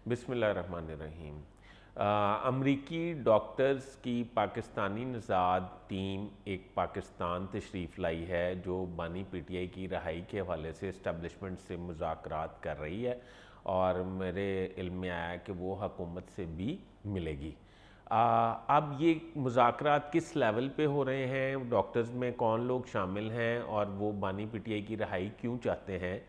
बिस्मिल्लाहिर्रहमानिर्रहीम। अमरीकी डॉक्टर्स की पाकिस्तानी नज़ाद टीम एक पाकिस्तान तशरीफ़ लाई है जो बानी पीटीआई की रहाई के हवाले से इस्टेब्लिशमेंट से मुज़ाकरात कर रही है और मेरे इल्म में आया कि वो हुकूमत से भी मिलेगी। अब ये मुज़ाकरात किस लेवल पे हो रहे हैं, डॉक्टर्स में कौन लोग शामिल हैं और वो बानी पीटीआई की रहाई क्यों चाहते हैं,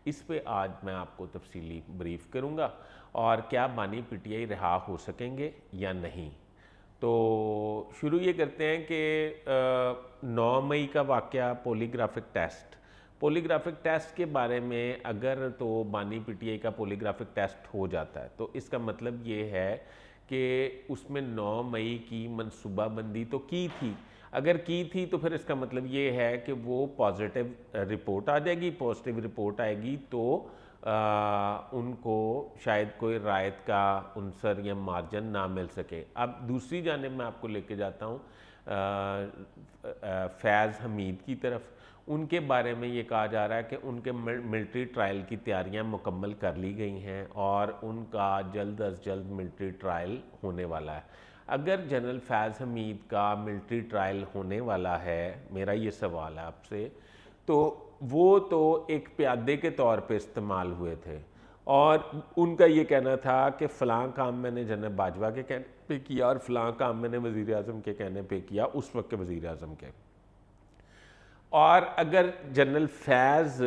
इस पे आज मैं आपको तफसीली ब्रीफ़ करूँगा और क्या बानी पीटीआई रिहा हो सकेंगे या नहीं। तो शुरू ये करते हैं कि 9 मई का वाक़या पॉलीग्राफिक टेस्ट के बारे में अगर तो बानी पीटीआई का पॉलीग्राफिक टेस्ट हो जाता है तो इसका मतलब ये है कि उसमें 9 मई की मनसूबाबंदी तो की थी। अगर की थी तो फिर इसका मतलब ये है कि वो पॉजिटिव रिपोर्ट आ जाएगी, पॉजिटिव रिपोर्ट आएगी तो उनको शायद कोई रायत का उनसर या मार्जिन ना मिल सके। अब दूसरी जानिब मैं आपको लेके जाता हूँ फैज़ हमीद की तरफ। उनके बारे में ये कहा जा रहा है कि उनके मिलिट्री ट्रायल की तैयारियां मुकम्मल कर ली गई हैं और उनका जल्द अज जल्द मिलिट्री ट्रायल होने वाला है। अगर जनरल फैज़ हमीद का मिलिट्री ट्रायल होने वाला है, मेरा ये सवाल है आपसे, तो वो तो एक प्यादे के तौर पे इस्तेमाल हुए थे और उनका ये कहना था कि फ़लाँ काम मैंने जनरल बाजवा के कहने पे किया और फ़लाँ काम मैंने वज़ीर आज़म के कहने पे किया, उस वक्त के वज़ीर आज़म के। और अगर जनरल फैज़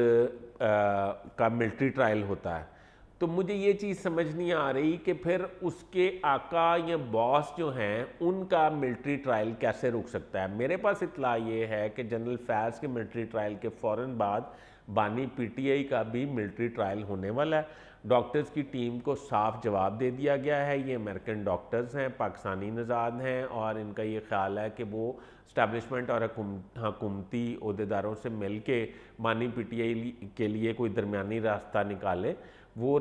का मिलिट्री ट्रायल होता है तो मुझे ये चीज़ समझ नहीं आ रही कि फिर उसके आका या बॉस जो हैं उनका मिलिट्री ट्रायल कैसे रुक सकता है। मेरे पास इत्तला ये है कि जनरल फैज़ के मिलिट्री ट्रायल के फ़ौरन बाद बानी पीटीआई का भी मिलिट्री ट्रायल होने वाला है। डॉक्टर्स की टीम को साफ जवाब दे दिया गया है, ये अमेरिकन डॉक्टर्स हैं, पाकिस्तानी नज़ाद हैं और इनका ये ख्याल है कि वो इस्टेब्लिशमेंट और हुकूमती अहदेदारों से मिल के बानी पीटीआई के लिए कोई दरमियानी रास्ता निकाले। वो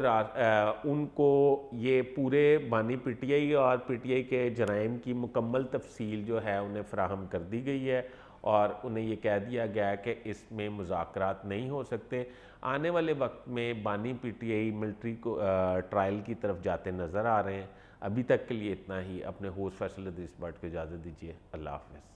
उनको ये पूरे बानी पीटीआई और पीटीआई के जराइम की मुकम्मल तफसील जो है उन्हें फ़राहम कर दी गई है और उन्हें ये कह दिया गया है कि इसमें मुज़ाकरात नहीं हो सकते। आने वाले वक्त में बानी पीटीआई मिलिट्री को ट्रायल की तरफ जाते नज़र आ रहे हैं। अभी तक के लिए इतना ही। अपने होस्ट फैसल हदीस भट्ट को इजाज़त दीजिए। अल्लाह हाफ़िज़।